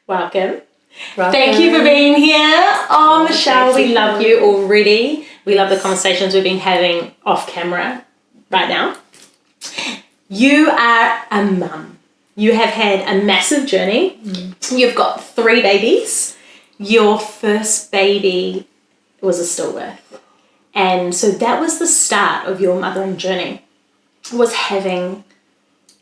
Welcome. Thank you for being here. Oh, Michelle, we love you already. We love the conversations we've been having off camera right now. You are a mum. You have had a massive journey. You've got 3 babies. Your first baby was a stillbirth. And so that was the start of your mothering journey, was having,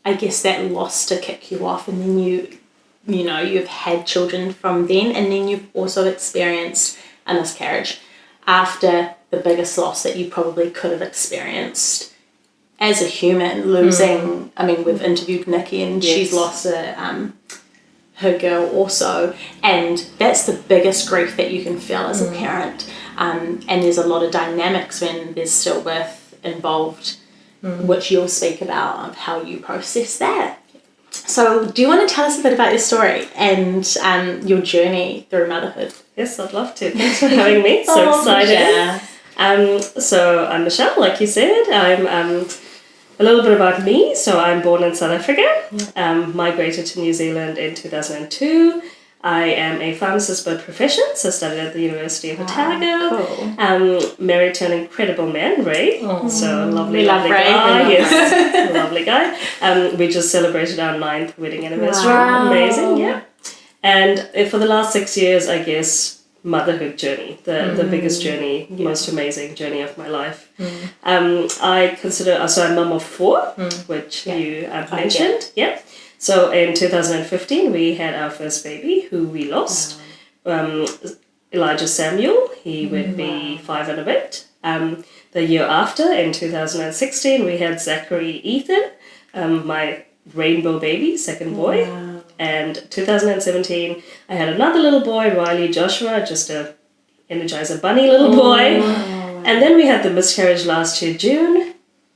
I guess, that loss to kick you off. And then you've had children from then, and then you've also experienced a miscarriage after the biggest loss that you probably could have experienced as a human, losing, I mean, we've interviewed Nikki and she's lost her girl also, and that's the biggest grief that you can feel as a parent. And there's a lot of dynamics when there's stillbirth involved, which you'll speak about, of how you process that. So do you want to tell us a bit about your story and your journey through motherhood? Yes, I'd love to. Thanks for having me. So excited. So I'm Michelle, like you said. I'm a little bit about me. So I'm born in South Africa, migrated to New Zealand in 2002. I am a pharmacist by profession, so studied at the University of Otago. Cool. Married to an incredible man, Ray. So lovely guy. Yes, lovely guy. We just celebrated our 9th wedding anniversary. Wow. Amazing, yeah. And for the last 6 years, I guess, motherhood journey, the biggest journey, most amazing journey of my life. I consider, so I'm mum of 4, which you mentioned. Yeah. So in 2015, we had our first baby, who we lost. Elijah Samuel, he would be 5 and a bit. The year after, in 2016, we had Zachary Ethan, my rainbow baby, second boy. Wow. And 2017, I had another little boy, Riley Joshua, just a Energizer Bunny little boy. Wow. And then we had the miscarriage last year, June.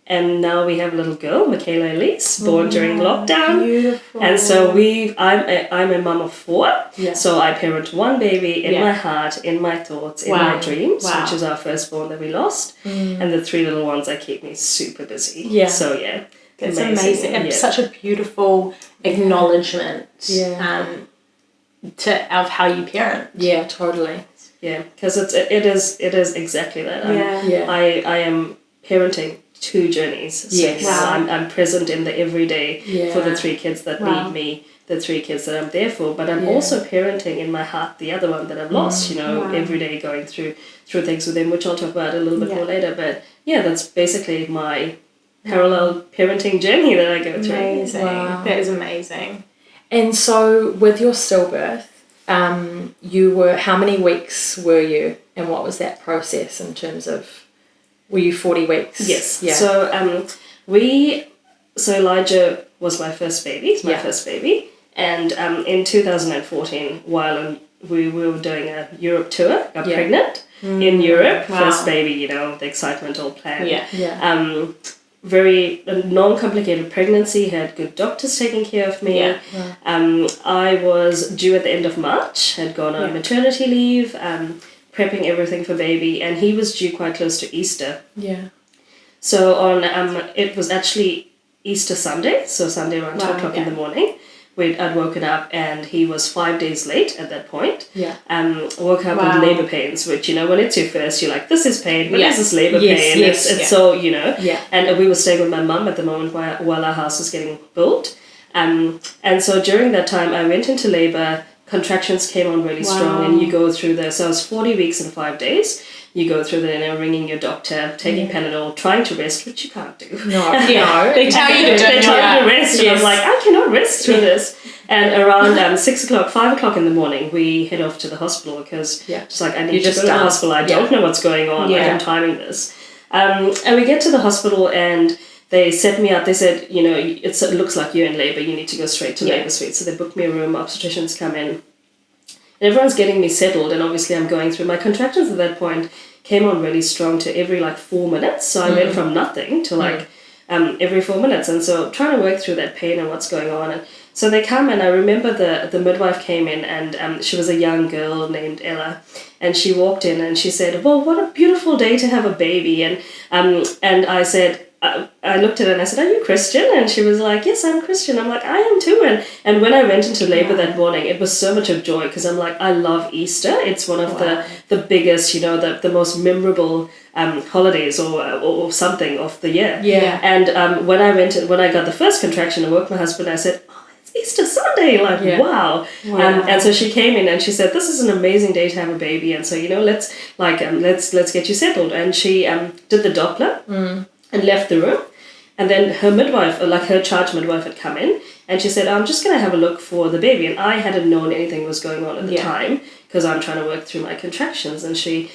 And now we have a little girl, Michaela Elise, born during lockdown. Beautiful. And so I'm a mum of 4. Yeah. So I parent 1 baby in my heart, in my thoughts, in my dreams, which is our firstborn that we lost. And the 3 little ones that keep me super busy. Yeah. So yeah. It's amazing. It's such a beautiful acknowledgement of how you parent. Yeah, totally. Yeah, because it is exactly that. I am parenting 2 journeys. Yes. So I'm present in the everyday for the 3 kids that need me, the 3 kids that I'm there for, but I'm also parenting in my heart the other one that I've lost, every day going through things with them, which I'll talk about a little bit more later. But yeah, that's basically my parallel parenting journey that I go through. Amazing. Wow. That is amazing. And so with your stillbirth, how many weeks were you, and what was that process in terms of, were you 40 weeks? Yes. Yeah. So Elijah was my first baby, and in 2014, while we were doing a Europe tour, got pregnant in Europe, first baby, the excitement all planned. Yeah. Very non-complicated pregnancy, had good doctors taking care of me. Yeah. I was due at the end of March, had gone on maternity leave, prepping everything for baby, and he was due quite close to Easter. Yeah. So on it was actually Easter Sunday, so Sunday around 2 o'clock in the morning. I'd woken up and he was 5 days late at that point. Yeah. Woke up with labour pains, which, when it's your first, you're like, this is pain, but this is labour pain. It's so, Yeah. And we were staying with my mum at the moment while our house was getting built. And so during that time, I went into labour, contractions came on really strong, and you go through so I was 40 weeks and 5 days. You go through ringing your doctor, taking Panadol, trying to rest, which you can't do. No. They tell you to rest. And I'm like, I cannot rest through this. And around 6 o'clock, 5 o'clock in the morning, we head off to the hospital because just like, I need to go to the hospital. I don't know what's going on. Yeah. I'm timing this. And we get to the hospital and they set me up. They said, it looks like you're in labour. You need to go straight to labour suite. So they booked me a room. Obstetricians come in. And everyone's getting me settled, and obviously I'm going through my contractions at that point came on really strong to every 4 minutes. So I went from nothing to every 4 minutes, and so trying to work through that pain and what's going on. And so they come, and I remember the midwife came in, and she was a young girl named Ella, and she walked in and she said, "Well, what a beautiful day to have a baby." And I said, I looked at her and I said, "Are you Christian?" And she was like, "Yes, I'm Christian." I'm like, "I am too." And when I went into labor that morning, it was so much of joy because I'm like, I love Easter. It's one of the biggest, the most memorable holidays or something of the year. Yeah. And when I got the first contraction, I woke my husband. I said, Easter Sunday, wow. And so she came in and she said, "This is an amazing day to have a baby, and so let's get you settled." And she did the Doppler and left the room, and then her midwife, her charge midwife, had come in and she said, "I'm just going to have a look for the baby." And I hadn't known anything was going on at the time because I'm trying to work through my contractions. And she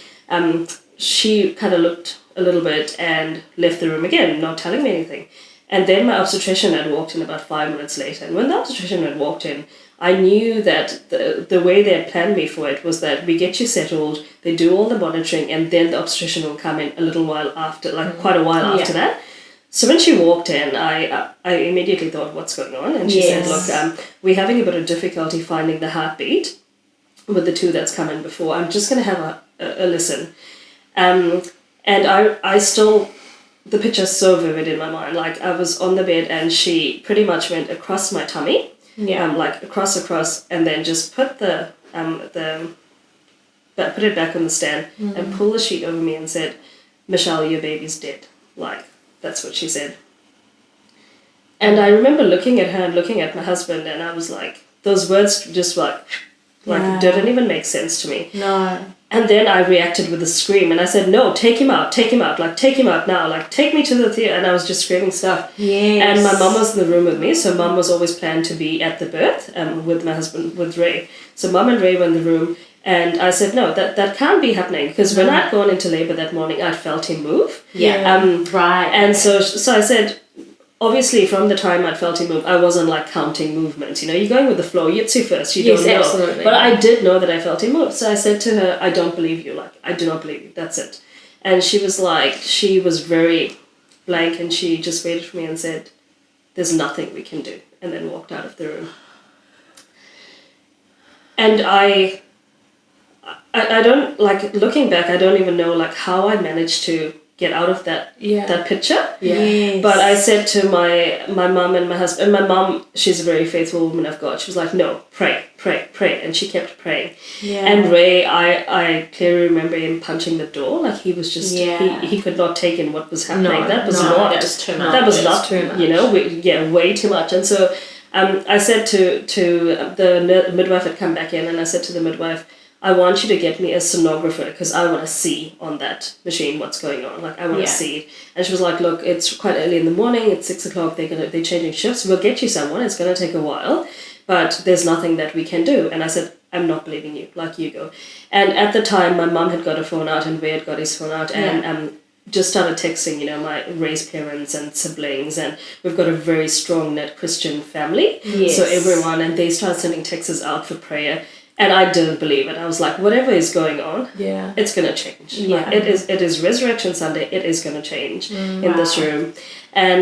kind of looked a little bit and left the room again, not telling me anything. And then my obstetrician had walked in about 5 minutes later. And when the obstetrician had walked in, I knew that the way they had planned me for it was that we get you settled, they do all the monitoring, and then the obstetrician will come in a little while after, quite a while after that. So when she walked in, I immediately thought, what's going on? And she said, "Look, we're having a bit of difficulty finding the heartbeat with the two that's come in before. I'm just going to have a listen." And I still... The picture's so vivid in my mind. I was on the bed and she pretty much went across my tummy, across, and then just put put it back on the stand and pulled the sheet over me and said, "Michelle, your baby's dead." That's what she said. And I remember looking at her and looking at my husband, and I was like, those words just didn't even make sense to me. No. And then I reacted with a scream and I said, "No, take him out, take him out now, take me to the theatre." And I was just screaming stuff. Yes. And my mum was in the room with me, so mum was always planned to be at the birth with my husband, with Ray. So mum and Ray were in the room and I said, "No, that can't be happening," because when I'd gone into labour that morning, I'd felt him move. Yeah. Right. And so I said, obviously, from the time I'd felt him move, I wasn't counting movements. You're going with the flow. You'd see first. You don't know. Absolutely. But I did know that I felt him move. So I said to her, "I don't believe you. I do not believe you. That's it." And she was very blank, and she just waited for me and said, "There's nothing we can do," and then walked out of the room. And I don't, looking back, I don't even know how I managed to get out of that picture. Yes. But I said to my mum and my husband, and my mum, she's a very faithful woman of God. She was like, "No, pray, pray, pray." And she kept praying. Yeah. And Ray, I clearly remember him punching the door. He was just, he could not take in what was happening. That was too much. That was not too much. Way too much. And so I said to the midwife had come back in, and I said to the midwife, "I want you to get me a sonographer because I want to see on that machine what's going on. I want to see." And she was like, "Look, it's quite early in the morning. It's 6 o'clock. They're changing shifts. We'll get you someone. It's going to take a while, but there's nothing that we can do." And I said, "I'm not believing you. You go." And at the time, my mum had got a phone out and Ray had got his phone out and just started texting, my Ray's parents and siblings, and we've got a very strong knit Christian family. Yes. So everyone, and they started sending texts out for prayer. And I didn't believe it. I was like, whatever is going on, it's going to change. Yeah. It is Resurrection Sunday. It is going to change in this room. And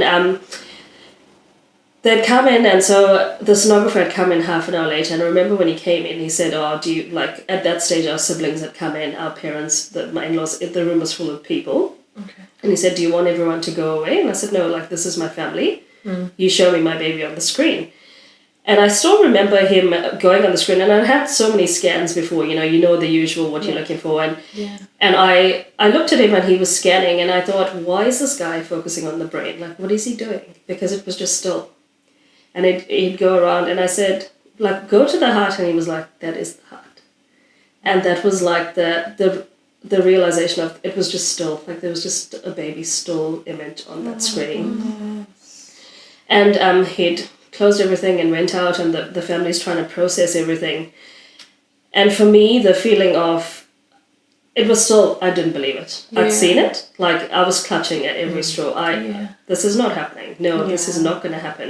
they'd come in, and so the sonographer had come in half an hour later. And I remember when he came in, he said, "Oh, do you," at that stage, our siblings had come in, our parents, my in-laws, the room was full of people. Okay. And he said, "Do you want everyone to go away?" And I said, "No, this is my family. You show me my baby on the screen." And I still remember him going on the screen, and I had so many scans before, the usual, what you're looking for. And I looked at him and he was scanning, and I thought, why is this guy focusing on the brain? What is he doing? Because it was just still. And he'd go around, and I said, "Go to the heart," and he was like, "That is the heart." And that was the realization of, it was just still, there was just a baby still image on that screen. And he'd closed everything and went out, and the family's trying to process everything. And for me, the feeling of, it was still, I didn't believe it. I'd seen it. I was clutching at every straw. This is not happening. No, this is not going to happen.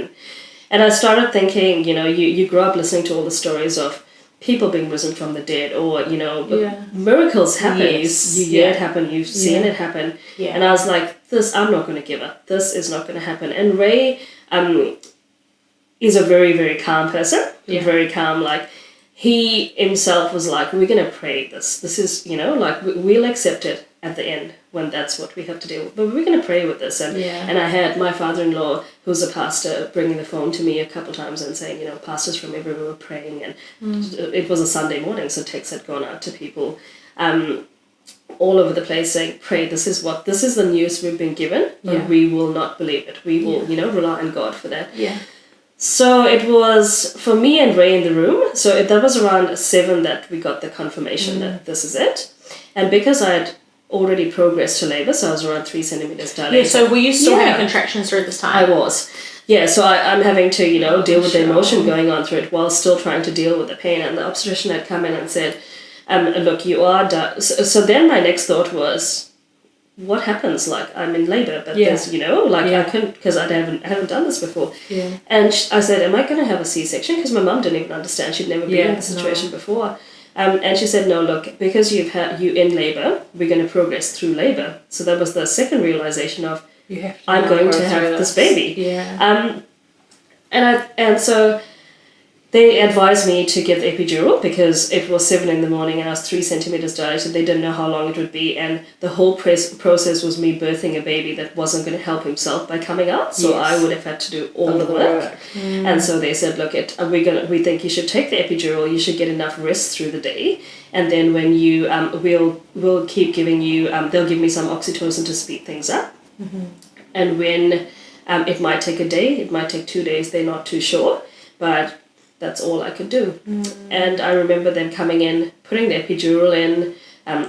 And I started thinking, you grow up listening to all the stories of people being risen from the dead, or, miracles happen. Yes. You hear it happen. You've seen it happen. Yeah. And I was like, I'm not going to give up. This is not going to happen. And Ray, is a very, very calm person. Very calm. He himself was like, "We're going to pray this. This is, we'll accept it. at the end when that's what we have to deal with. But we're going to pray with this. And I had my father-in-law, who's a pastor, bringing the phone to me a couple times and saying, pastors from everywhere were praying. And it was a Sunday morning, so texts had gone out to people all over the place saying, pray, this is the news we've been given, but we will not believe it. We will, rely on God for that. Yeah. So it was for me and Ray in the room. So that was around 7 that we got the confirmation that this is it. And because I had already progressed to labor, so I was around 3 centimeters dilated. Yeah, so were you still having contractions through this time? I was. Yeah, so I'm having to, deal with the emotion going on through it while still trying to deal with the pain. And the obstetrician had come in and said, look, you are done. So then my next thought was, what happens? Like, I'm in labor, but there's, I couldn't, because I haven't done this before. Yeah. And I said, am I going to have a C-section? Because my mum didn't even understand. She'd never been in this situation before. And she said, no, look, because you in labor, we're going to progress through labor. So that was the second realization of, I'm going to have this baby. Yeah. And so they advised me to get the epidural because it was 7 a.m. and I was 3 centimeters dilated. They didn't know how long it would be. And the whole process was me birthing a baby that wasn't going to help himself by coming out. So I would have had to do all the work. And so they said, look, we think you should take the epidural. You should get enough rest through the day. And then when you, we'll keep giving you, they'll give me some oxytocin to speed things up. And when it might take a day, it might take 2 days, they're not too sure. But that's all I could do. And I remember them coming in, putting the epidural in,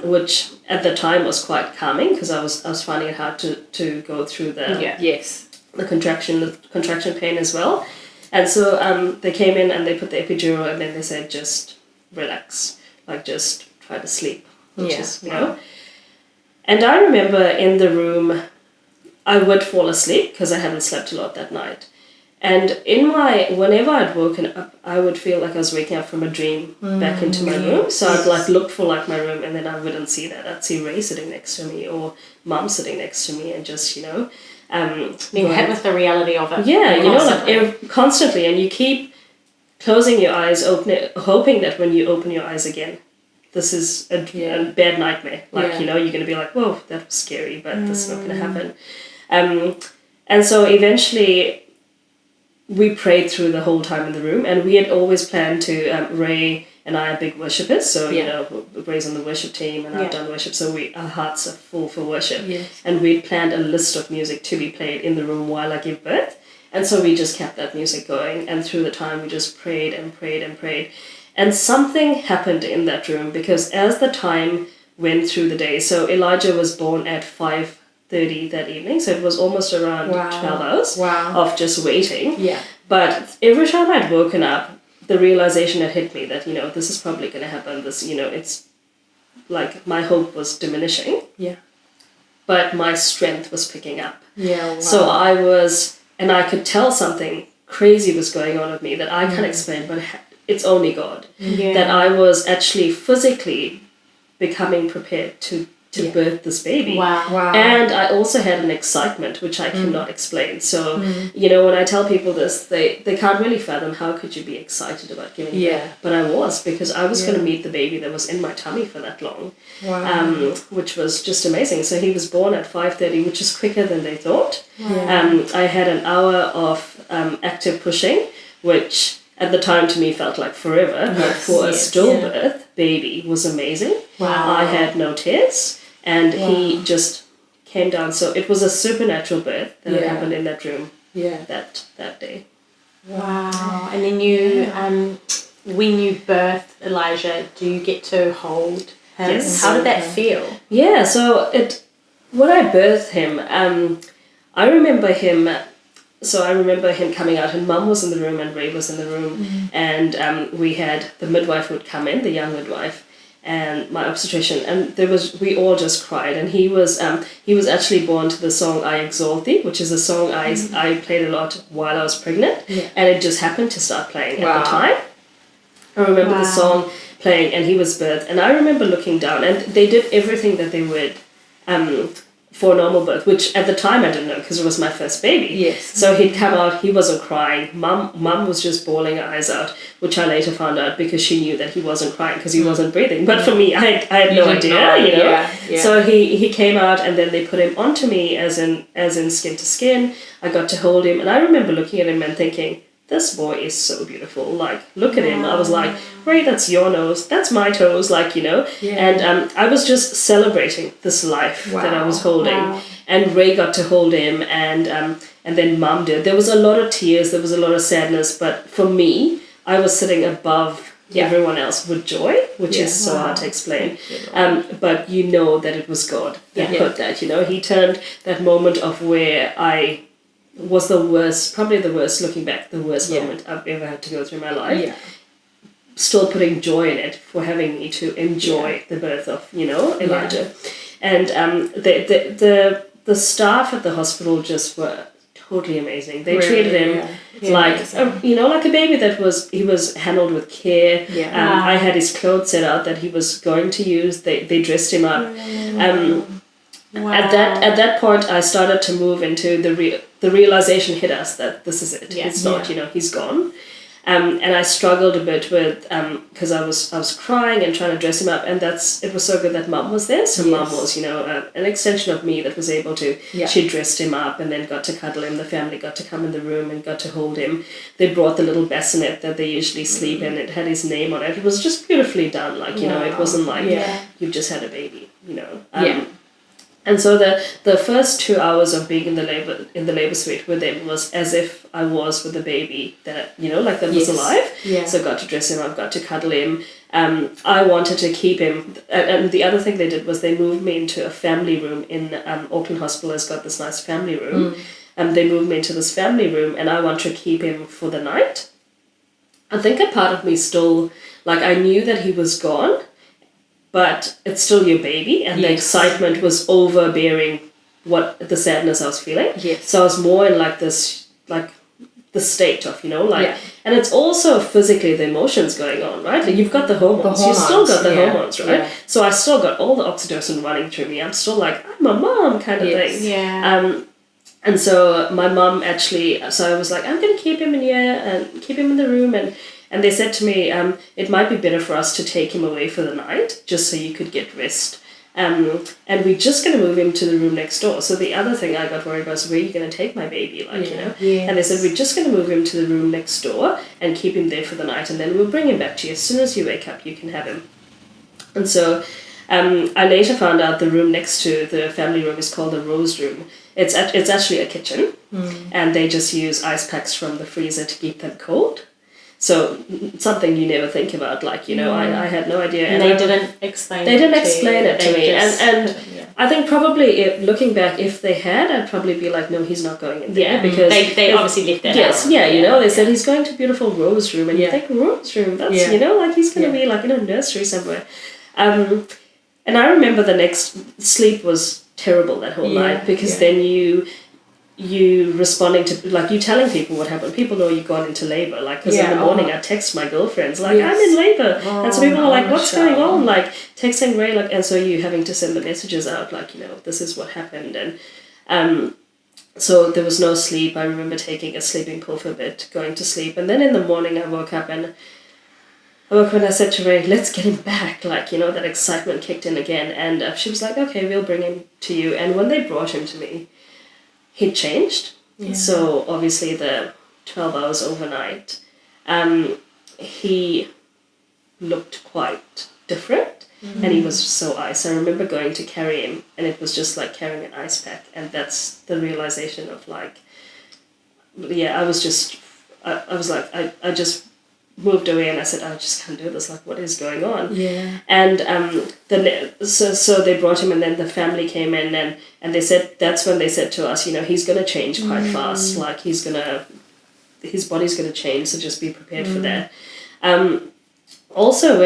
which at the time was quite calming because I was finding it hard to go through the contraction pain as well. And so they came in and they put the epidural and then they said, just relax, like just try to sleep. Which is, And I remember in the room, I would fall asleep because I hadn't slept a lot that night. And whenever I'd woken up, I would feel like I was waking up from a dream back into my room. So I'd look for my room and then I wouldn't see that. I'd see Ray sitting next to me or Mum sitting next to me and just, being hit with the reality of it. Yeah, constantly. And you keep closing your eyes, hoping that when you open your eyes again, this is a bad nightmare. You're going to be like, whoa, that was scary, but this is not going to happen. And so eventually we prayed through the whole time in the room, and we had always planned to, Ray and I are big worshippers, so, Ray's on the worship team and I've done worship, so our hearts are full for worship. Yes. And we'd planned a list of music to be played in the room while I give birth, and so we just kept that music going, and through the time we just prayed and prayed and prayed. And something happened in that room, because as the time went through the day, so Elijah was born at 5:30 that evening, so it was almost around 12 hours of just waiting. Yeah. But every time I'd woken up, the realization had hit me that, this is probably going to happen. This, it's like my hope was diminishing. Yeah. But my strength was picking up. Yeah. Wow. So I could tell something crazy was going on with me that I can't explain, but it's only God. Yeah. That I was actually physically becoming prepared to birth this baby. Wow. And I also had an excitement which I cannot explain. So, when I tell people this, they can't really fathom how could you be excited about giving birth. But I was, because I was going to meet the baby that was in my tummy for that long. Wow. Which was just amazing. So he was born at 5:30, which is quicker than they thought. Wow. I had an hour of active pushing, which at the time to me felt like forever. But for a stillbirth baby was amazing. Wow. I had no tears. And he just came down. So it was a supernatural birth that had happened in that room that day. Wow. And then you, when you birthed Elijah, do you get to hold him? Yes. How did that feel? Yeah, so when I birthed him, I remember him coming out, and Mum was in the room and Ray was in the room, and we had the midwife would come in, the young midwife, and my obstetrician, and we all just cried. And he was actually born to the song I Exalt Thee, which is a song I played a lot while I was pregnant, and it just happened to start playing at the time. I remember the song playing, and he was birthed, and I remember looking down, and they did everything that they would for a normal birth, which at the time I didn't know because it was my first baby. Yes. So he'd come out, he wasn't crying. Mum was just bawling her eyes out, which I later found out because she knew that he wasn't crying because he wasn't breathing. But for me, I had no idea, you know. Yeah. So he came out, and then they put him onto me as in skin to skin. I got to hold him, and I remember looking at him and thinking, this boy is so beautiful. Like, look at him. I was like, Ray, that's your nose. That's my toes. Like, you know. Yeah. And I was just celebrating this life that I was holding. Wow. And Ray got to hold him, and then Mum did. There was a lot of tears. There was a lot of sadness. But for me, I was sitting above everyone else with joy, which is so hard to explain. But you know that it was God that put that. You know, He turned that moment of where I was the worst, probably the worst, looking back, the worst moment I've ever had to go through my life. Yeah. Still putting joy in it for having me to enjoy the birth of, you know, Elijah. And the staff at the hospital just were totally amazing. They treated him like, you know, like a baby he was handled with care. Yeah. I had his clothes set out that he was going to use. They dressed him up. Wow. At that point, I started to move into the realization hit us that this is it. Yeah. It's not, you know, he's gone. And I struggled a bit with because I was crying and trying to dress him up, and it was so good that Mum was there. So Mum was, you know, an extension of me that was able to. She dressed him up and then got to cuddle him. The family got to come in the room and got to hold him. They brought the little bassinet that they usually sleep in. It had his name on it. It was just beautifully done. Like, you know, it wasn't like you've just had a baby. You know. And so the first 2 hours of being in the labor suite with them was as if I was with the baby that, you know, like that was alive. Yeah. So I got to dress him up, got to cuddle him. I wanted to keep him. And the other thing they did was they moved me into a family room in Auckland Hospital has got this nice family room. They moved me into this family room, and I wanted to keep him for the night. I think a part of me still, like, I knew that he was gone, but it's still your baby, and the excitement was overbearing what the sadness I was feeling. Yes. So I was more in like this, like the state of, you know, like, and it's also physically the emotions going on, right? Like you've got the hormones. You've still got the hormones, right? Yeah. So I still got all the oxytocin running through me. I'm still like, I'm a mom kind of thing. Yeah. And so my mum actually, so I was like, I'm going to keep him in here and keep him in the room, and they said to me, it might be better for us to take him away for the night, just so you could get rest. And we're just going to move him to the room next door. So the other thing I got worried about was, where are you going to take my baby? Like, you know? Yes. And they said, we're just going to move him to the room next door and keep him there for the night. And then we'll bring him back to you. As soon as you wake up, you can have him. And so I later found out the room next to the family room is called the Rose Room. It's actually a kitchen. And they just use ice packs from the freezer to keep them cold. So something you never think about, like, you know, I had no idea. And they didn't explain it to me. And yeah. I think probably, looking back, if they had, I'd probably be like, no, he's not going in there. Because they obviously left that out. You know, they said he's going to beautiful Rose Room. And you think, Rose Room, that's, you know, like he's going to be like in a nursery somewhere. And I remember the next sleep was terrible that whole night, because then you responding to, like, you telling people what happened. People know you've gone into labor, like, because in the morning I text my girlfriends, like, I'm in labor. And so people are like, what's going on? Like, texting Ray, like, and so you having to send the messages out, like, you know, this is what happened. And so there was no sleep. I remember taking a sleeping pill for a bit, going to sleep. And then in the morning I woke up and I said to Ray, let's get him back. Like, you know, that excitement kicked in again. And she was like, okay, we'll bring him to you. And when they brought him to me, he'd changed. So obviously the 12 hours overnight, he looked quite different, and he was so ice. I remember going to carry him, and it was just like carrying an ice pack. And that's the realization of, like, I was like, I just moved away, and I said, I just can't do this. Like, what is going on? Yeah. And so they brought him, and then the family came in, and they said, that's when they said to us, you know, he's gonna change quite fast. Like, his body's gonna change, so just be prepared for that. Also,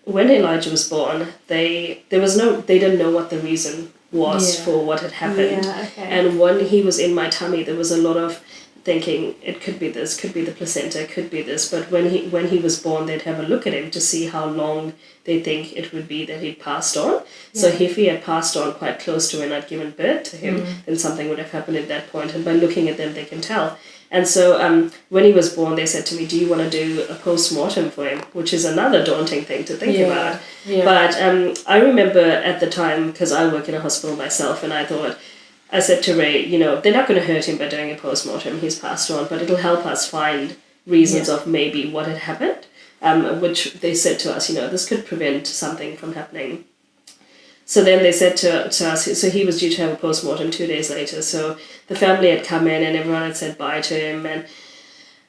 when Elijah was born, they didn't know what the reason was for what had happened. Yeah, okay. And when he was in my tummy, there was a lot of thinking it could be this, could be the placenta, could be this. But when he was born, they'd have a look at him to see how long they think it would be that he'd passed on. So if he had passed on quite close to when I'd given birth to him, then something would have happened at that point. And by looking at them, they can tell. And so when he was born, they said to me, do you want to do a post-mortem for him? Which is another daunting thing to think about. Yeah. But I remember at the time, because I work in a hospital myself, and I said to Ray, they're not going to hurt him by doing a post-mortem. He's passed on, but it'll help us find reasons of maybe what had happened, which they said to us, this could prevent something from happening. So then they said to us, so he was due to have a post-mortem 2 days later. So the family had come in and everyone had said bye to him. And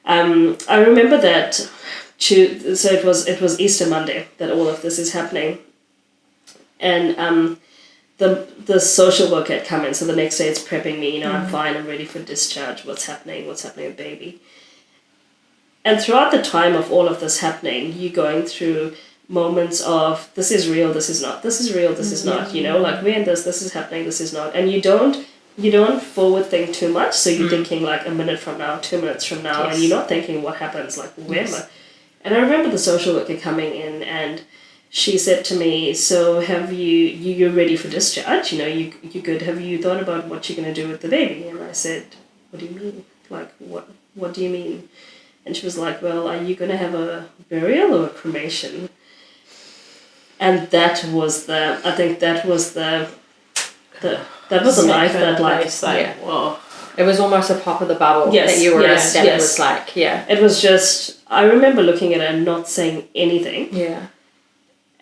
I remember that, so it was Easter Monday that all of this is happening. And the social worker had come in. So the next day it's prepping me, I'm fine, I'm ready for discharge. What's happening with baby? And throughout the time of all of this happening, you're going through moments of this is real, this is not, this is real, this is not, like we're in this is happening, this is not. And you don't forward think too much, so you're thinking like a minute from now, 2 minutes from now, and you're not thinking what happens, like where am I? And I remember the social worker coming in and she said to me, so have you're ready for discharge, you good, have you thought about what you're going to do with the baby? And I said, what do you mean? Like what do you mean? And she was like, well, are you going to have a burial or a cremation? And that was a knife that whoa. It was almost a pop of the bubble that you were in. It was like, It was just, I remember looking at her and not saying anything. Yeah.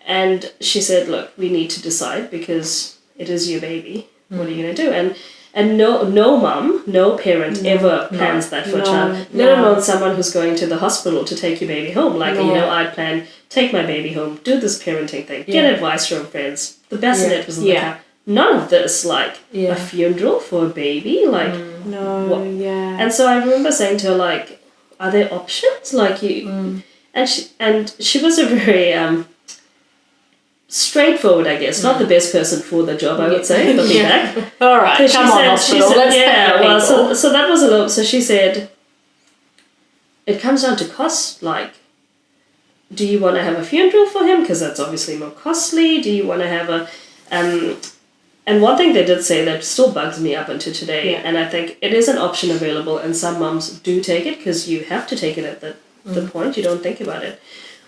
And she said, look, we need to decide because it is your baby. What are you going to do? And no mum, no parent ever plans that for a child. Let alone someone who's going to the hospital to take your baby home. Like, I'd plan, take my baby home, do this parenting thing, get advice from friends. The bassinet was in the car. None of this, like, a funeral for a baby, like... And so I remember saying to her, like, are there options? Like, you... And she was a very... straightforward, I guess. Not the best person for the job, I would say, looking back. All right, come on, hospital. So that was a little... So she said, it comes down to cost. Like, do you want to have a funeral for him? Because that's obviously more costly. Do you want to have a... and one thing they did say that still bugs me up until today, and I think it is an option available, and some mums do take it, because you have to take it at the point, you don't think about it,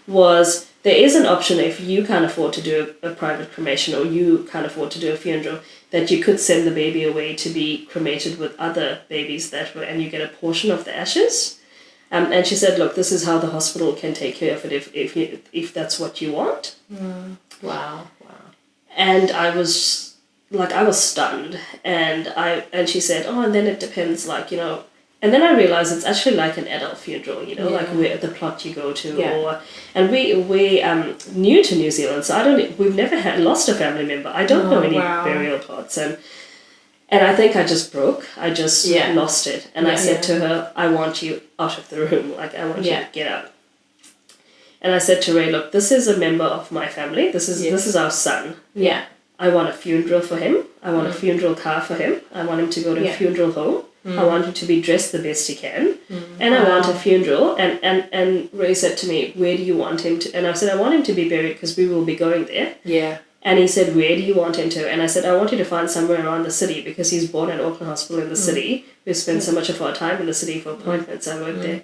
was... There is an option if you can't afford to do a private cremation or you can't afford to do a funeral, that you could send the baby away to be cremated with other babies and you get a portion of the ashes. And she said, look, this is how the hospital can take care of it if that's what you want. Wow. And I was stunned. And she said, and then it depends, like, And then I realized it's actually like an adult funeral, like where the plot you go to, and we new to New Zealand, so we've never lost a family member. I don't know any burial plots, and I think I just broke. I just lost it, and I said to her, I want you out of the room, like I want you to get out. And I said to Ray, look, this is a member of my family. This is our son. Yeah. I want a funeral for him. I want a funeral car for him. I want him to go to a funeral home. I want him to be dressed the best he can. And I want a funeral. And Ray said to me, where do you want him to? And I said, I want him to be buried because we will be going there. Yeah. And he said, where do you want him to? And I said, I want you to find somewhere around the city because he's born at Auckland Hospital in the city. We spend so much of our time in the city for appointments. I work there.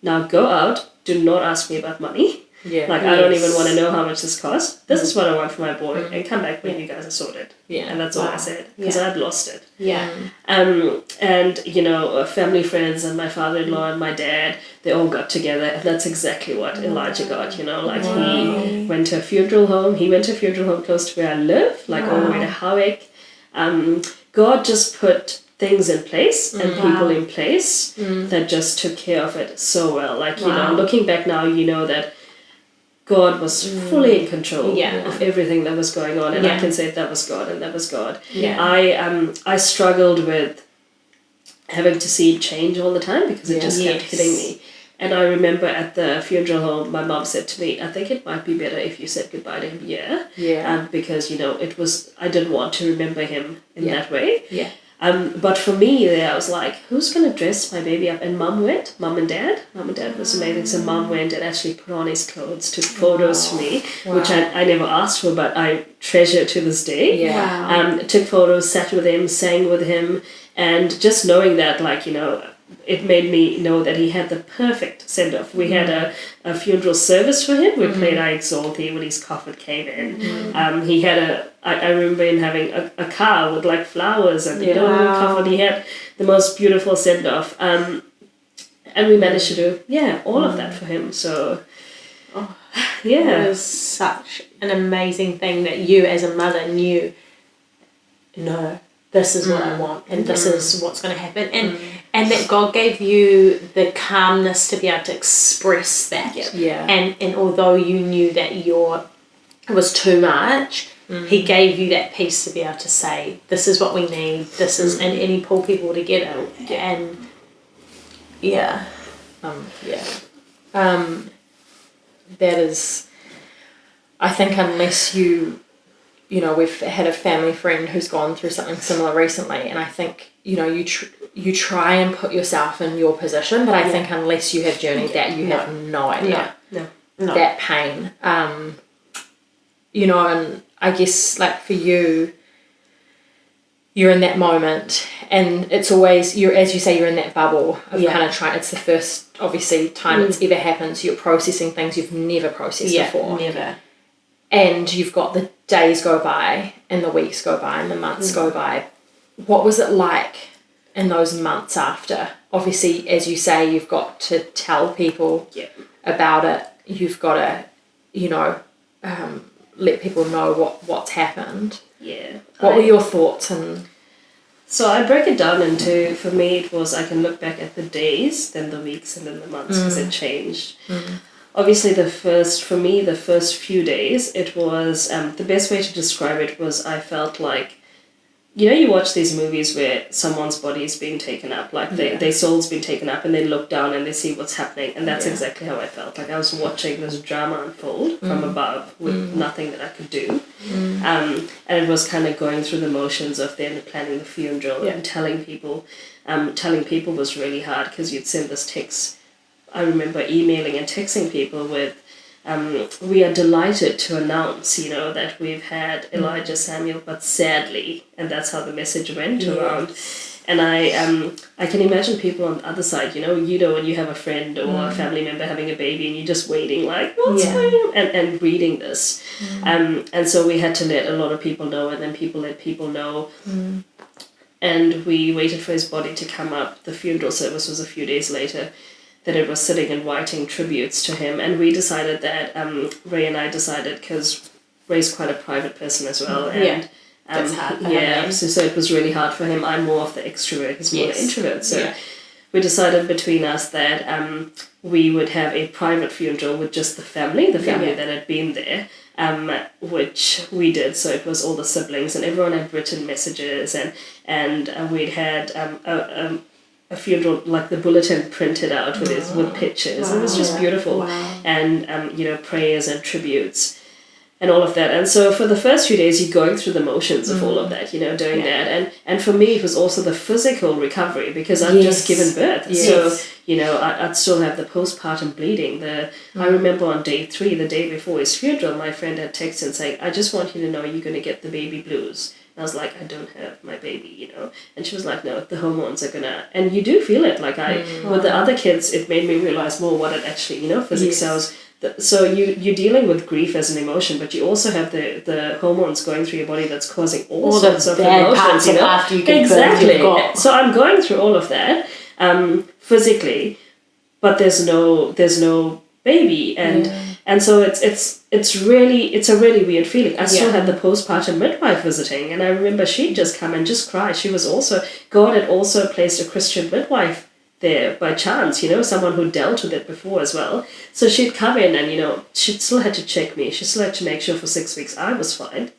Now go out. Do not ask me about money. Yeah. Like, I don't even want to know how much this costs. This is what I want for my boy, and come back when you guys are sorted. Yeah. And that's all I said, because I'd lost it. Yeah. And, family friends and my father-in-law and my dad, they all got together, and that's exactly what Elijah got, like he went to a funeral home. He went to a funeral home close to where I live, like all the way to Howick. God just put things in place and people in place that just took care of it so well. Like, looking back now, that God was fully in control of everything that was going on, and I can say that was God, and that was God. Yeah. I struggled with having to see change all the time because it just kept hitting me. And I remember at the funeral home, my mom said to me, I think it might be better if you said goodbye to him, because, it was, I didn't want to remember him in that way. Yeah. But for me, I was like, who's going to dress my baby up? And Mum and Dad was amazing. So Mum went and actually put on his clothes, took photos for me, which I never asked for, but I treasure to this day. Yeah. Took photos, sat with him, sang with him, and just knowing that, like, you know, it made me know that he had the perfect send-off. We had a funeral service for him. We played I Exalt Thee when his coffin came in. He had I remember him having a car with like flowers and you know, a little coffin. He had the most beautiful send-off. And we managed to do, all of that for him. So, It was such an amazing thing that you as a mother knew, no, this is what I want and this is what's going to happen. And that God gave you the calmness to be able to express that. And although you knew that it was too much, He gave you that peace to be able to say, this is what we need, this is, and He pulled people together. And that is, I think unless you know, we've had a family friend who's gone through something similar recently, and I think, you know, you try and put yourself in your position, but I think unless you have journeyed that, you have no idea that pain. You know, and I guess like for you, you're in that moment, and it's always, as you say, you're in that bubble of kind of trying. It's the first, obviously, time it's ever happened, so you're processing things you've never processed before. Never. And you've got the days go by, and the weeks go by, and the months go by. What was it like in those months after? Obviously, as you say, you've got to tell people about it. You've got to, you know, let people know what's happened. What were your thoughts? And so I break it down into, for me, it was I can look back at the days, then the weeks, and then the months, because it changed. Obviously, the first few days, it was, the best way to describe it was I felt like, you know, you watch these movies where someone's body is being taken up, like their soul's been taken up, and they look down and they see what's happening, and that's exactly how I felt. Like I was watching this drama unfold from above with nothing that I could do. And it was kind of going through the motions of then planning the funeral and telling people was really hard, because you'd send this text. I remember emailing and texting people with, we are delighted to announce, you know, that we've had Elijah Samuel, but sadly, and that's how the message went around. And I can imagine people on the other side, you know, when you have a friend or a family member having a baby and you're just waiting, like, what's going on? And reading this. And so we had to let a lot of people know, and then people let people know. And we waited for his body to come up. The funeral service was a few days later, that it was sitting and writing tributes to him. And we decided that, Ray and I decided, because Ray's quite a private person as well. And that's hard for him. So it was really hard for him. I'm more of the extrovert, he's more the introvert. So we decided between us that we would have a private funeral with just the family that had been there, which we did. So it was all the siblings, and everyone had written messages, and we'd had a funeral, like the bulletin printed out with pictures. It was just beautiful. And you know, prayers and tributes and all of that. And so for the first few days, you're going through the motions of all of that, you know, doing that. And for me, it was also the physical recovery, because I'd just given birth. So, you know, I'd still have the postpartum bleeding. I remember on day 3, the day before his funeral, my friend had texted and saying, I just want you to know you're going to get the baby blues. And I was like, I don't have my baby, you know. And she was like, no, the hormones are gonna, and you do feel it. Like with the other kids, it made me realize more what it actually, you know, physics sells. So you're dealing with grief as an emotion, but you also have the hormones going through your body that's causing all sorts of emotions, you know. After you get birth, so I'm going through all of that physically, but there's no baby, and so it's a really weird feeling. I still had the postpartum midwife visiting, and I remember she'd just come and just cry. She was also, God had also placed a Christian midwife there by chance, you know, someone who dealt with it before as well. So she'd come in, and, you know, she still had to check me. She still had to make sure for 6 weeks I was fine.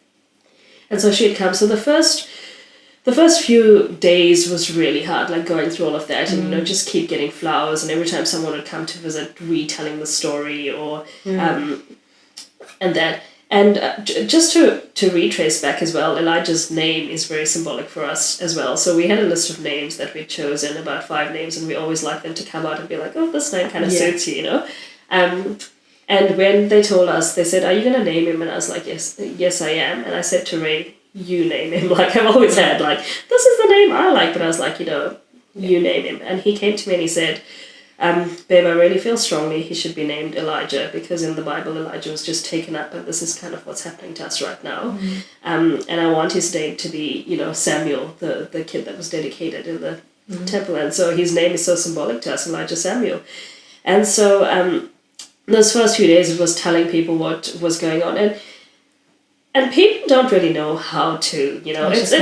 And so she'd come. So the first few days was really hard, like going through all of that, and, you know, just keep getting flowers, and every time someone would come to visit, retelling the story, or and that. And just to retrace back as well, Elijah's name is very symbolic for us as well. So we had a list of names that we'd chosen, about 5 names, and we always like them to come out and be like, oh, this name kind of suits you, you know. And when they told us, they said, are you going to name him? And I was like, yes, I am. And I said to Ray, you name him. Like, I've always had, like, this is the name I like. But I was like, you know, you name him. And he came to me and he said, babe, I really feel strongly he should be named Elijah, because in the Bible, Elijah was just taken up, and this is kind of what's happening to us right now. And I want his name to be, you know, Samuel, the kid that was dedicated in the temple. And so his name is so symbolic to us, Elijah Samuel. And so those first few days, it was telling people what was going on. And people don't really know how to, you know, it's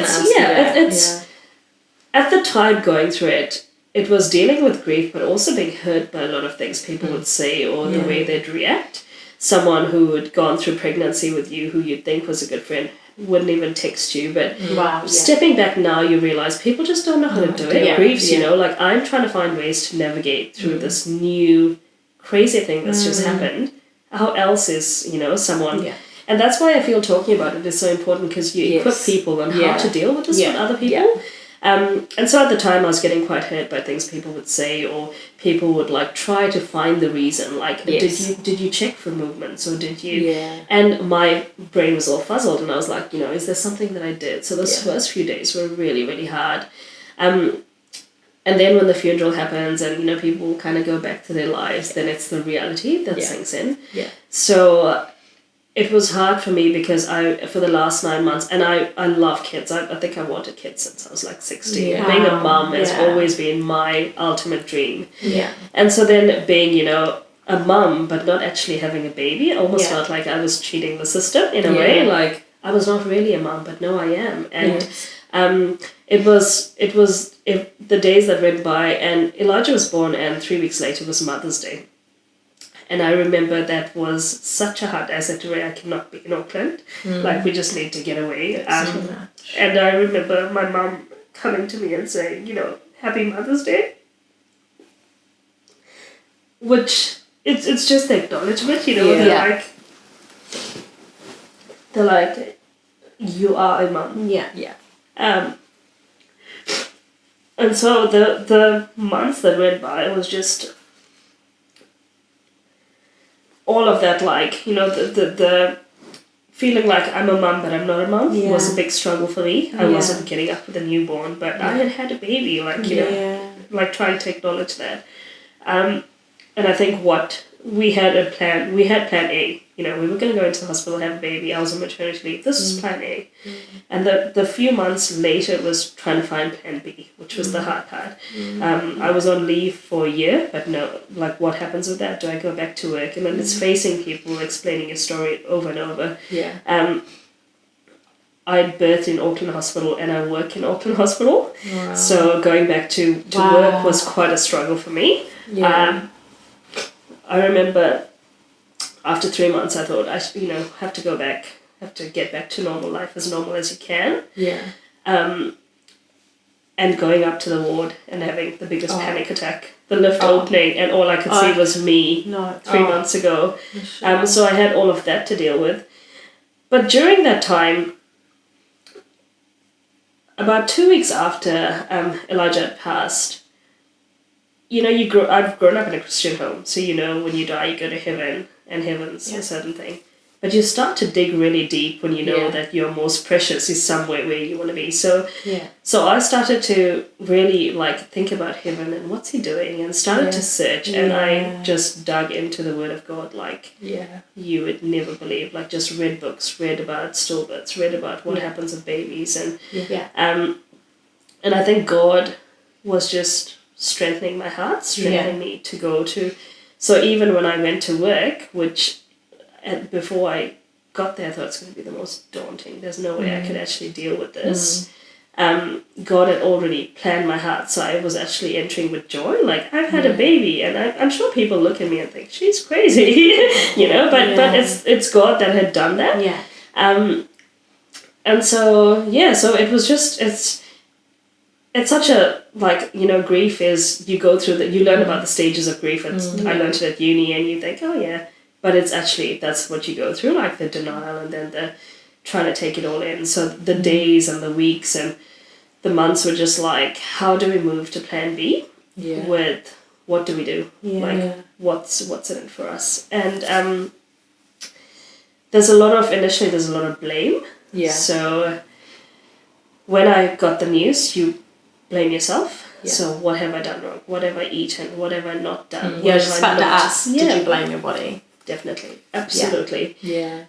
at the time going through it, it was dealing with grief, but also being hurt by a lot of things people would say, or the way they'd react. Someone who had gone through pregnancy with you, who you'd think was a good friend, wouldn't even text you. But stepping back now, you realize people just don't know how to do it. It grieves, you know, like I'm trying to find ways to navigate through this new crazy thing that's just happened. How else is, you know, someone... And that's why I feel talking about it is so important, because you equip people on how to deal with this with other people. And so at the time I was getting quite hurt by things people would say, or people would like try to find the reason, like did you check for movements, or did you and my brain was all fuzzled, and I was like, you know, is there something that I did? So those first few days were really, really hard. And then when the funeral happens and, you know, people kind of go back to their lives, then it's the reality that sinks in. So it was hard for me, because for the last 9 months, and I love kids. I think I wanted kids since I was like 16. Being a mum has always been my ultimate dream. And so then being, you know, a mum but not actually having a baby, I almost felt like I was cheating the system in a way. Like I was not really a mum, but no, I am. And it was the days that went by, and Elijah was born, and 3 weeks later was Mother's Day. And I remember that was such a hard asset to where I cannot be in Auckland. Like, we just need to get away. And I remember my mum coming to me and saying, you know, Happy Mother's Day. Which, it's just the acknowledgement, you know, they're like, you are a mum. And so the months that went by was just... all of that, like, you know, the feeling like I'm a mum but I'm not a mum was a big struggle for me. I wasn't getting up with a newborn, but I had a baby, like, you know, like trying to acknowledge that. And I think what we had plan A. You know, we were going to go into the hospital, have a baby. I was on maternity leave. This was plan A. And the few months later was trying to find plan B, which was the hard part. I was on leave for a year, but no, like, what happens with that? Do I go back to work? And then it's facing people, explaining your story over and over. I birthed in Auckland Hospital, and I work in Auckland Hospital. So going back to work was quite a struggle for me. I remember after 3 months, I thought, have to get back to normal life, as normal as you can. And going up to the ward and having the biggest panic attack, the lift opening, and all I could see was me 3 months ago. So I had all of that to deal with. But during that time, about 2 weeks after Elijah had passed, you know, I've grown up in a Christian home, so, you know, when you die, you go to heaven, and heaven's a certain thing. But you start to dig really deep when you know that your most precious is somewhere where you want to be. So I started to really, like, think about heaven and what's he doing, and started to search, and I just dug into the Word of God, like, you would never believe. Like, just read books, read about stillbirths, read about what happens with babies, and I think God was just strengthening my heart, strengthening me to go to. So even when I went to work, which before I got there, I thought it's going to be the most daunting. There's no way I could actually deal with this. God had already planned my heart, so I was actually entering with joy. Like, I've had a baby, and I'm sure people look at me and think, she's crazy, you know, but it's God that had done that. And so, so it was just, it's such a, like, you know, grief is, you go through you learn about the stages of grief. I learned it at uni, and you think, oh yeah, but it's actually, that's what you go through, like the denial and then the trying to take it all in. So the days and the weeks and the months were just like, how do we move to plan B with what do we do? What's in it for us? And there's a lot of blame. Yeah. So when I got the news, you blame yourself. Yeah. So what have I done wrong? What have I eaten? What have I not done? Yeah, just about to ask, did you blame your body? Definitely. Absolutely. Yeah.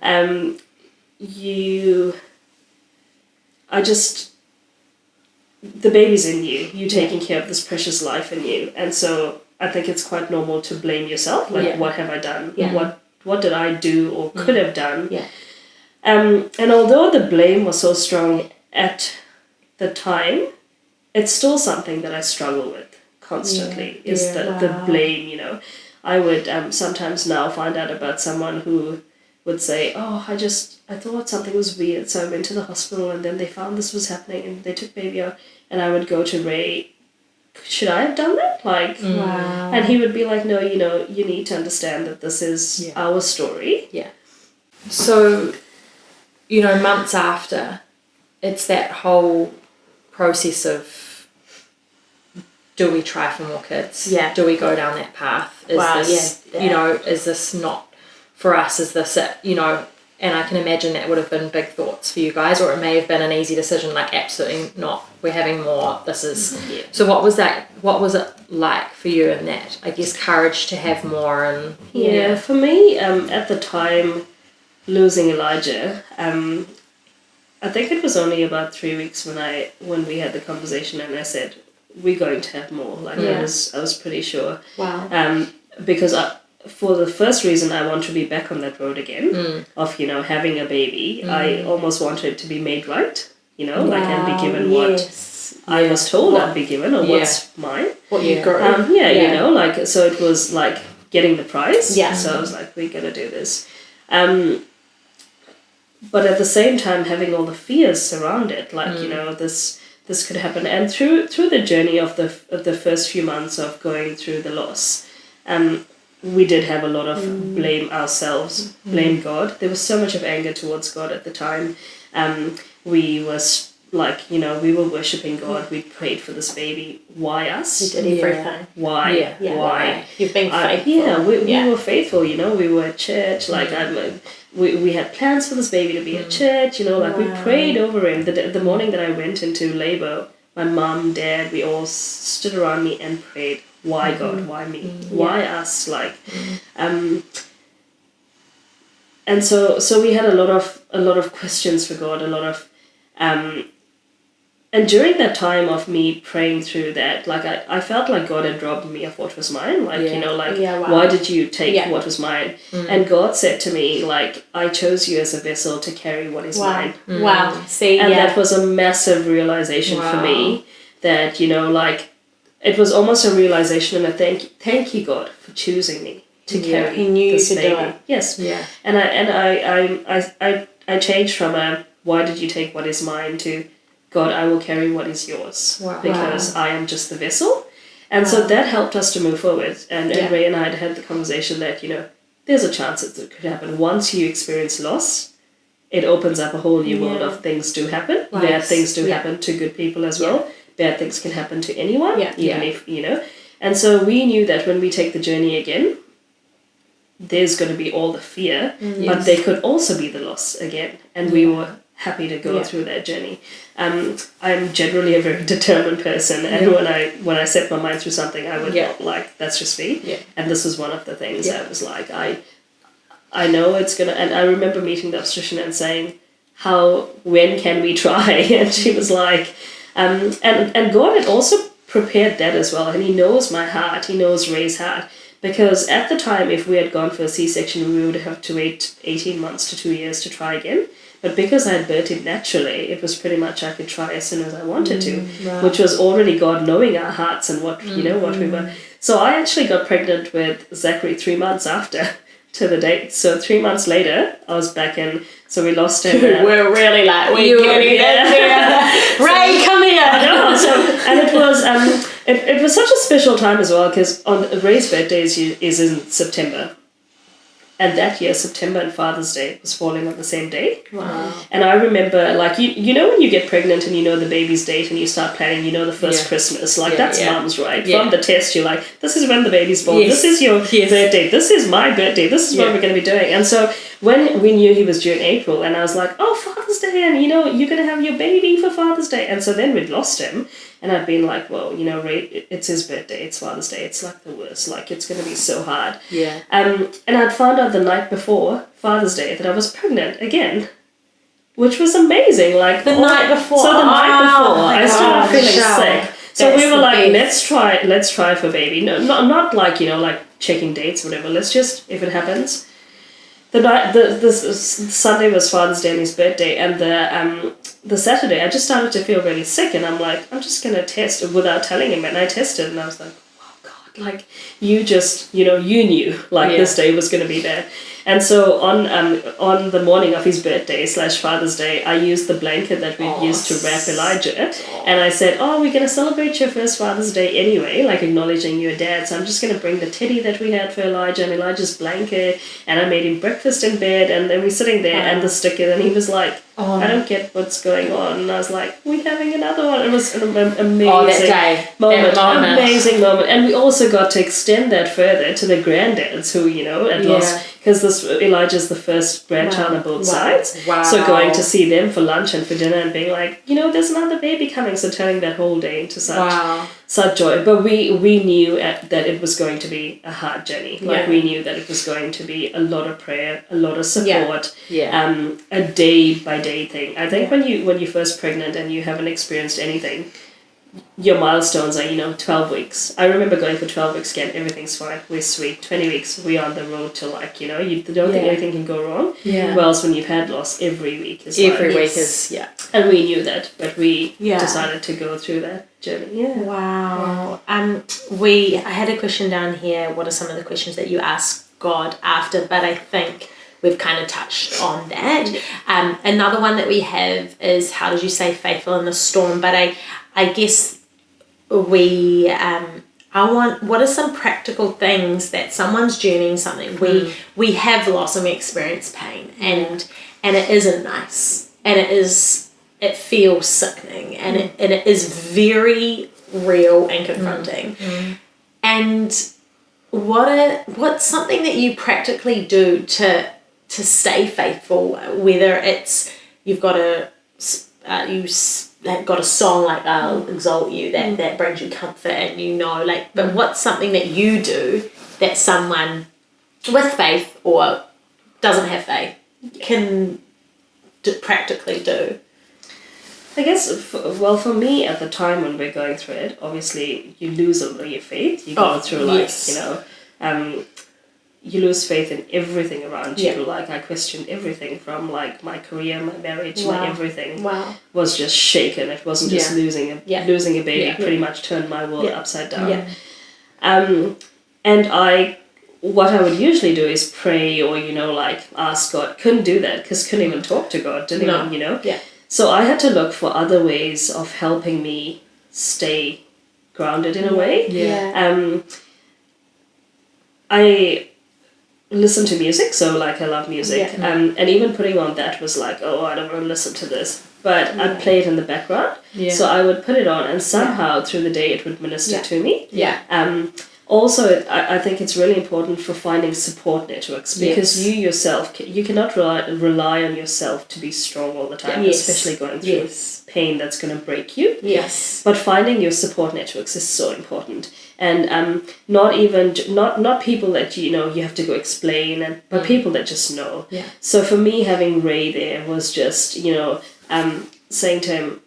The baby's in you. You're taking care of this precious life in you. And so I think it's quite normal to blame yourself. Like, what have I done? Yeah. What did I do or could have done? Yeah. And although the blame was so strong at the time, it's still something that I struggle with constantly, the blame, you know. I would sometimes now find out about someone who would say, oh, I thought something was weird, so I went to the hospital and then they found this was happening and they took baby out, and I would go to Ray, should I have done that? Like, and he would be like, no, you know, you need to understand that this is our story. Yeah. So, you know, months after, it's that whole process of, do we try for more kids? Yeah. Do we go down that path? You know, is this not for us? Is this it? You know, and I can imagine that would have been big thoughts for you guys, or it may have been an easy decision, like absolutely not, we're having more, this is... Yeah. So what was it like for you in that, I guess, courage to have more? And Yeah, for me, at the time, losing Elijah, I think it was only about 3 weeks when we had the conversation and I said, we're going to have more. Like, I was pretty sure. Wow. Because for the first reason, I want to be back on that road again of, you know, having a baby. I almost wanted to be made right, you know, like, and be given what I was told I'd be given, or what's mine. What you grew. You know, like, so it was like getting the prize. Yeah. So I was like, we're going to do this. But at the same time, having all the fears surrounded, like, you know, this could happen. And through the journey of the first few months of going through the loss, we did have a lot of blame ourselves, blame God. There was so much of anger towards God at the time. We was like, you know, we were worshipping God. We prayed for this baby. Why us? You did everything. Why? Why? You've been faithful. We were faithful, you know. We were at church. Like, we had plans for this baby to be at church, you know. Like, we prayed over him. The morning that I went into labor, my mom, dad, we all stood around me and prayed. Why God? Why me? Why us? Like, and so we had a lot of questions for God, a lot of, and during that time of me praying through that, like, I felt like God had robbed me of what was mine. Like, you know, like, why did you take what was mine? And God said to me, like, I chose you as a vessel to carry what is mine. Wow. See, and that was a massive realization for me, that, you know, like, it was almost a realization and a thank you, God, for choosing me to carry He knew this you could baby. do it. Yes. Yeah. And I changed from a why did you take what is mine to God, I will carry what is yours. Wow. Because I am just the vessel. And so that helped us to move forward. And Ray and I had the conversation that, you know, there's a chance that it could happen. Once you experience loss, it opens up a whole new world of things do happen. Right. Bad things do happen to good people as well. Bad things can happen to anyone, even if, you know. And so we knew that when we take the journey again, there's going to be all the fear, but there could also be the loss again. And we were happy to go through that journey. I'm generally a very determined person, and when I set my mind through something, I would not like, that's just me. Yeah. And this was one of the things I was like, I know it's gonna, and I remember meeting the obstetrician and saying, when can we try? And she was like, and God had also prepared that as well, and he knows my heart, he knows Ray's heart, because at the time, if we had gone for a C-section, we would have to wait 18 months to 2 years to try again. But because I had birthed it naturally, it was pretty much I could try as soon as I wanted to, which was already God knowing our hearts and what, you know, what we were. So I actually got pregnant with Zachary 3 months after to the date. So 3 months later, I was back in, so we lost him. We're really like, we're getting it. Ray, come here. And it was, it was such a special time as well, because on Ray's birthday is in September. And that year, September and Father's Day was falling on the same day. Wow. And I remember, like, you know when you get pregnant and you know the baby's date and you start planning, you know, the first Christmas. Like, that's mum's, right? From the test, you're like, this is when the baby's born. This is your birthday. This is my birthday. This is what we're going to be doing. And so when we knew he was due in April, and I was like, oh, Father's Day, and, you know, you're going to have your baby for Father's Day. And so then we'd lost him. And I'd been like, well, you know, Ray, it's his birthday, it's Father's Day, it's like the worst, like it's going to be so hard. Yeah. And I'd found out the night before Father's Day that I was pregnant again, which was amazing. Like the night before. So the night before, I started feeling sick. So That's we were like, best. let's try for baby. No, not like, you know, like checking dates, whatever. Let's just, if it happens. The Sunday was Father's Day and his birthday, and the Saturday I just started to feel really sick, and I'm like, I'm just gonna test without telling him, and I tested, and I was like, oh God, like you just, you know, you knew like this day was gonna be there. And so on the morning of his birthday / Father's Day, I used the blanket that we'd used to wrap Elijah, and I said, oh, we're going to celebrate your first Father's Day anyway, like acknowledging your dad, so I'm just going to bring the teddy that we had for Elijah and Elijah's blanket, and I made him breakfast in bed, and then we're sitting there, and the sticker, and he was like, I don't get what's going on, and I was like, we're having another one. It was an amazing moment, amazing moment, and we also got to extend that further to the granddads who, you know, had lost, because Elijah's the first grandchild on both sides. Wow. So going to see them for lunch and for dinner and being like, you know, there's another baby coming. So turning that whole day into such joy. But we knew that it was going to be a hard journey. Like we knew that it was going to be a lot of prayer, a lot of support, a day by day thing. I think when you're first pregnant and you haven't experienced anything, your milestones are, you know, 12 weeks. I remember going for 12 weeks again, everything's fine, we're sweet. 20 weeks, we're on the road to, like, you know, you don't think anything can go wrong. Yeah. Whereas when you've had loss, every week is and we knew that, but we decided to go through that journey. Yeah. Wow. I had a question down here. What are some of the questions that you ask God after? But I think we've kind of touched on that. Another one that we have is, how did you stay faithful in the storm? But I guess what are some practical things that someone's journeying something? We have loss and we experience pain, and it isn't nice, and it feels sickening, and it is very real and confronting. And what's something that you practically do to stay faithful, whether it's you've got got a song like I'll Exalt You that brings you comfort, and you know, like, but what's something that you do that someone with faith or doesn't have faith can practically do? I guess, for me at the time when we're going through it, obviously you lose a lot of your faith. You go through, like, you know, you lose faith in everything around you. Like, I questioned everything from, like, my career, my marriage, my everything was just shaken. It wasn't just losing a baby. Pretty much turned my world upside down. And what I would usually do is pray or, you know, like, ask God. Couldn't do that because couldn't even talk to God. Didn't even, you know. So I had to look for other ways of helping me stay grounded in a way. I listen to music, so, like, I love music, and even putting on that was like, oh, I don't want to listen to this, but I'd play it in the background, so I would put it on, and somehow through the day it would minister to me. Also, I think it's really important for finding support networks, because you yourself, you cannot rely on yourself to be strong all the time, especially going through pain that's going to break you. But finding your support networks is so important. And not people that, you know, you have to go explain, but people that just know. So for me, having Ray there was just, you know, saying to him,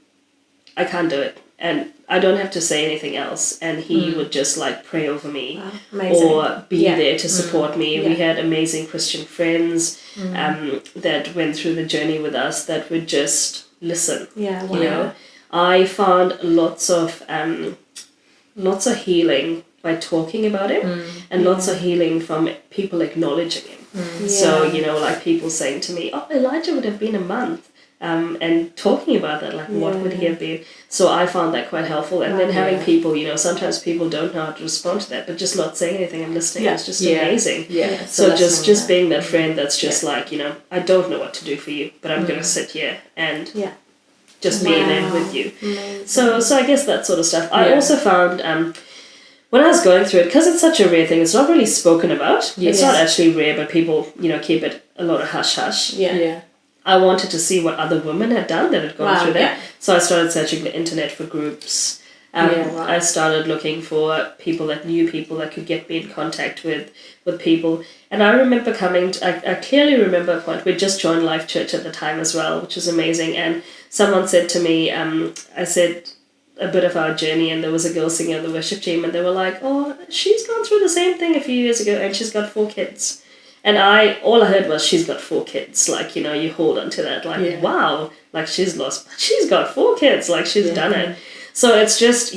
I can't do it. And I don't have to say anything else, and he would just, like, pray over me or be there to support me. We had amazing Christian friends that went through the journey with us that would just listen. You know, I found lots of healing by talking about him, and lots of healing from people acknowledging him. So, you know, like people saying to me, oh, Elijah would have been a month. and talking about that, like what would he have been. So I found that quite helpful. And then having people, sometimes people don't know how to respond to that, but just not saying anything and listening is just amazing. Yeah. So just being that friend that's just like, I don't know what to do for you, but I'm going to sit here and just be there with you. Amazing. So I guess that sort of stuff. I also found when I was going through it, because it's such a rare thing, it's not really spoken about. It's not actually rare, but people, keep it a lot of hush-hush. Yeah. I wanted to see what other women had done that had gone through that. So I started searching the internet for groups. I started looking for people that knew people that could get me in contact with people. And I remember I clearly remember a point, we just joined Life Church at the time as well, which was amazing. And someone said to me, I said a bit of our journey, and there was a girl singing on the worship team, and they were like, oh, she's gone through the same thing a few years ago, and she's got 4 kids. And all I heard was, she's got 4 kids. Like, you hold on to that. Like, wow, like she's lost, but she's got 4 kids. Like, she's done it. So it's just,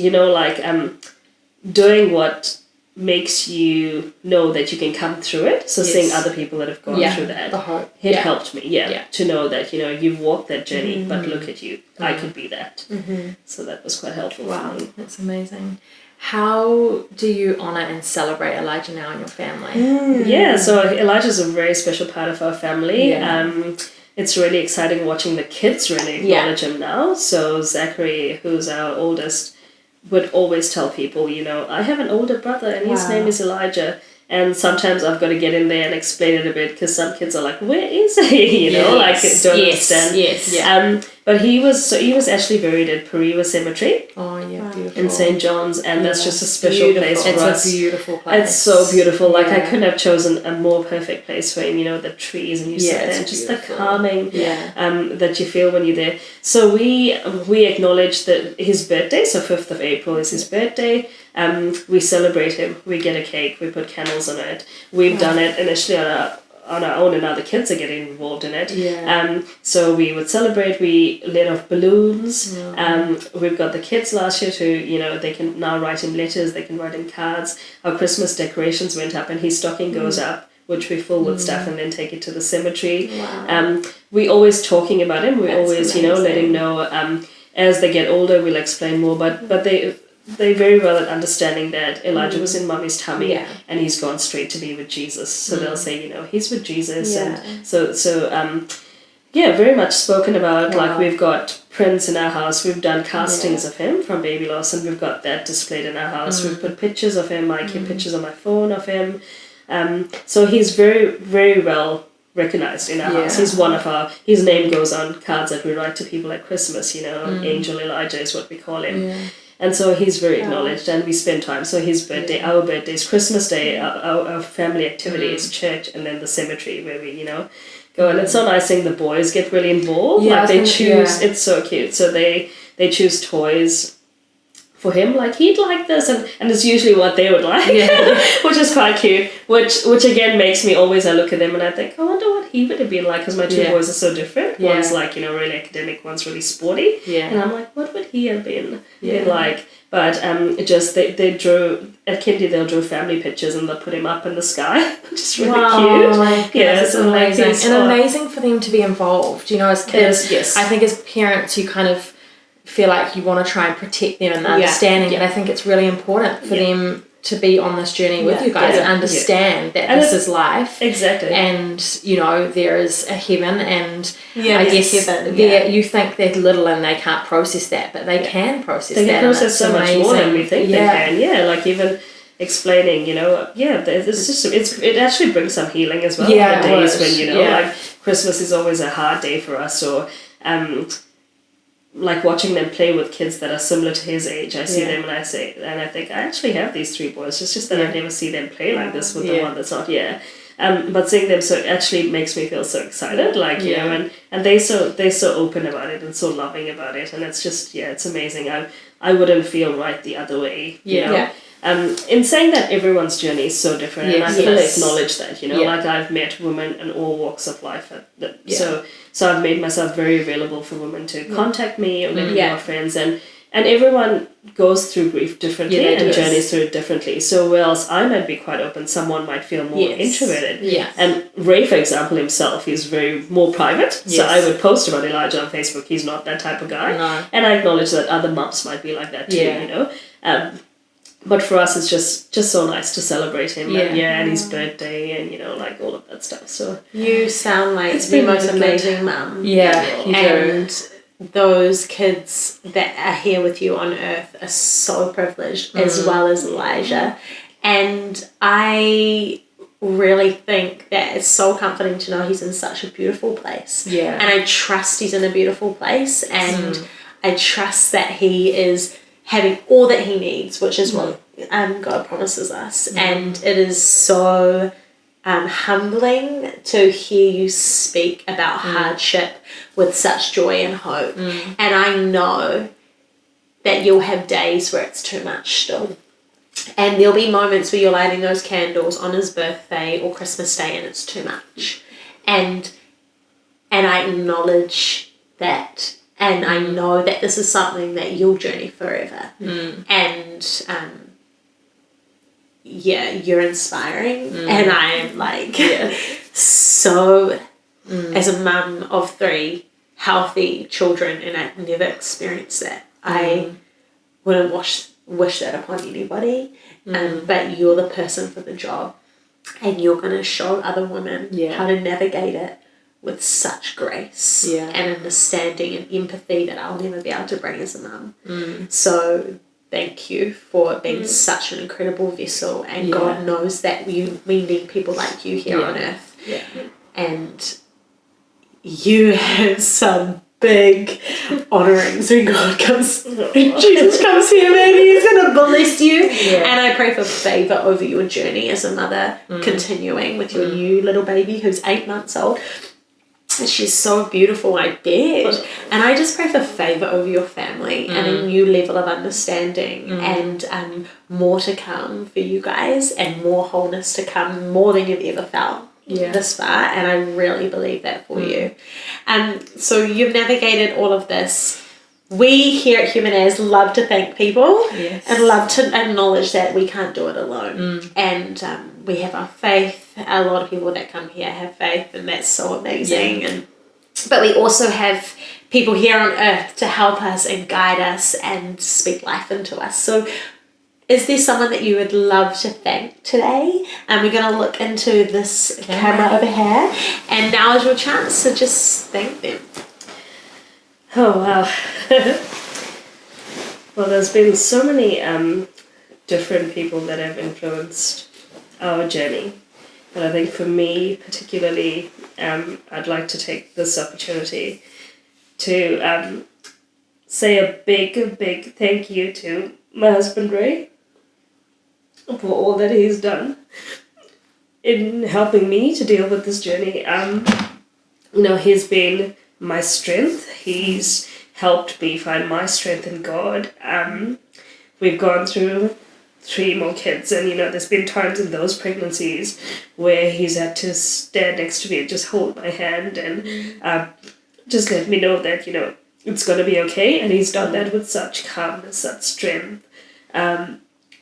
doing what makes you know that you can come through it. So seeing other people that have gone through that, it helped me, to know that, you've walked that journey, but look at you. I could be that. So that was quite helpful for me. That's amazing. How do you honour and celebrate Elijah now in your family? So Elijah's a very special part of our family. It's really exciting watching the kids really acknowledge him now. So Zachary, who's our oldest, would always tell people, I have an older brother and his name is Elijah. And sometimes I've got to get in there and explain it a bit, because some kids are like, where is he? Don't understand. But he was actually buried at Pereira Cemetery. Oh, yeah, beautiful. In St. John's, and that's just a special place for us. It's a beautiful place. It's so beautiful. Like, I couldn't have chosen a more perfect place for him, the trees, and you sit there, and just the calming that you feel when you're there. So we acknowledge that his birthday, so 5th of April is his birthday. We celebrate him. We get a cake. We put candles on it. We've done it initially on our own, and now the kids are getting involved in it. So we would celebrate. We lit off balloons. We've got the kids last year to, they can now write him letters. They can write him cards. Our Christmas decorations went up, and his stocking goes up, which we fill with stuff and then take it to the cemetery. We always talking about him. We always, let him know. As they get older, we'll explain more. But they're very well at understanding that Elijah was in Mummy's tummy and he's gone straight to be with Jesus. So they'll say, he's with Jesus. And so very much spoken about. Like, we've got prints in our house. We've done castings of him from baby loss, and we've got that displayed in our house. We've put pictures of him. I keep pictures on my phone of him. So he's very, very well recognized in our house. He's one of his name goes on cards that we write to people at Christmas, Angel Elijah is what we call him. And so he's very acknowledged, and we spend time. So his birthday, our birthdays, Christmas Day, our family activity is church, and then the cemetery where we, go. And it's so nice seeing the boys get really involved. Like, they choose, it's so cute. So they choose toys for him, like, he'd like this, and it's usually what they would like, which is quite cute, which again makes me always, I look at them and I think, I wonder what he would have been like, because my 2 boys are so different. One's like, really academic, one's really sporty, and I'm like, what would he have been like? But just they drew at Kindy, they'll draw family pictures and they'll put him up in the sky, which is really cute. It's amazing. And amazing for them to be involved, as kids. I think as parents, you kind of feel like you want to try and protect them and the understanding, and I think it's really important for them to be on this journey with you guys and understand that this is life. Exactly. And, there is a heaven, and I guess heaven. You think they're little and they can't process that, but they can process that. They can process so much more than we think they can. Like, even explaining, it's just, it actually brings some healing as well. On the days when, like, Christmas is always a hard day for us, or like watching them play with kids that are similar to his age. I see them and I think, I actually have these 3 boys. It's just that I never see them play like this with the one that's not here. But seeing them, so it actually makes me feel so excited, like, and they're so open about it and so loving about it, and it's just, it's amazing. I wouldn't feel right the other way, you know. In saying that, everyone's journey is so different, and I fully acknowledge that, like, I've met women in all walks of life, so I've made myself very available for women to contact me or maybe more friends, and And everyone goes through grief differently and journeys through it differently. So whereas I might be quite open, someone might feel more introverted. Yeah. And Ray, for example, himself is very more private. Yes. So I would post about Elijah on Facebook. He's not that type of guy. No. And I acknowledge that other mums might be like that too, you know. But for us, it's just so nice to celebrate him and his birthday and, you know, like all of that stuff. So you sound like the most amazing mum. Yeah, you do. Those kids that are here with you on earth are so privileged, as well as Elijah. And I really think that it's so comforting to know he's in such a beautiful place. Yeah. And I trust he's in a beautiful place, and I trust that he is having all that he needs, which is what God promises us. And it is so humbling to hear you speak about hardship with such joy and hope. And I know that you'll have days where it's too much still. And there'll be moments where you're lighting those candles on his birthday or Christmas Day and it's too much. And I acknowledge that. And I know that this is something that you'll journey forever. And you're inspiring. And I am like so, as a mum of 3 healthy children, and I've never experienced that. I wouldn't wish that upon anybody. But you're the person for the job, and you're going to show other women how to navigate it with such grace and understanding and empathy that I'll never be able to bring as a mum. So thank you for being such an incredible vessel, and God knows that we need people like you here on earth. And you have some big honourings when God comes, Jesus comes here, man, he's going to bless you. And I pray for favour over your journey as a mother, continuing with your new little baby who's 8 months old. She's so beautiful, I bet. And I just pray for favour over your family and a new level of understanding and more to come for you guys, and more wholeness to come, more than you've ever felt this far. And I really believe that for you. So you've navigated all of this. We here at Human As love to thank people and love to acknowledge that we can't do it alone. And we have our faith. A lot of people that come here have faith, and that's so amazing. But we also have people here on earth to help us and guide us and speak life into us. So is there someone that you would love to thank today? And we're going to look into this camera over here. And now is your chance to just thank them. Oh, wow. Well, there's been so many different people that have influenced our journey. And I think for me particularly, I'd like to take this opportunity to say a big thank you to my husband Ray for all that he's done in helping me to deal with this journey. He's been my strength. He's helped me find my strength in God. We've gone through 3 more kids, and there's been times in those pregnancies where he's had to stand next to me and just hold my hand and just let me know that it's going to be okay. And he's done that with such calmness, such strength,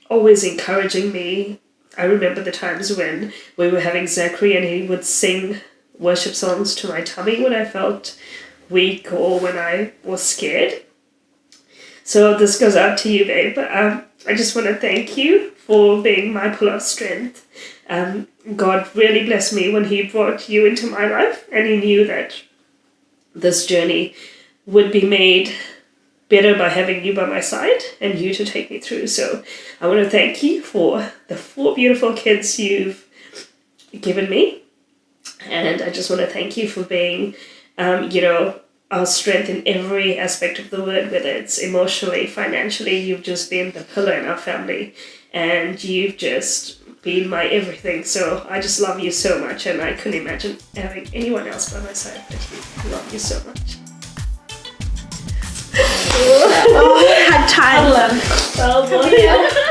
always encouraging me. I remember the times when we were having Zachary and he would sing worship songs to my tummy when I felt weak or when I was scared. So this goes out to you, babe. I just want to thank you for being my pull of strength. God really blessed me when he brought you into my life, and he knew that this journey would be made better by having you by my side and you to take me through. So I want to thank you for the 4 beautiful kids you've given me. And I just want to thank you for being, our strength in every aspect of the word, whether it's emotionally, financially. You've just been the pillar in our family, and you've just been my everything. So I just love you so much, and I couldn't imagine having anyone else by my side but you. I love you so much. I had time. Oh, boy.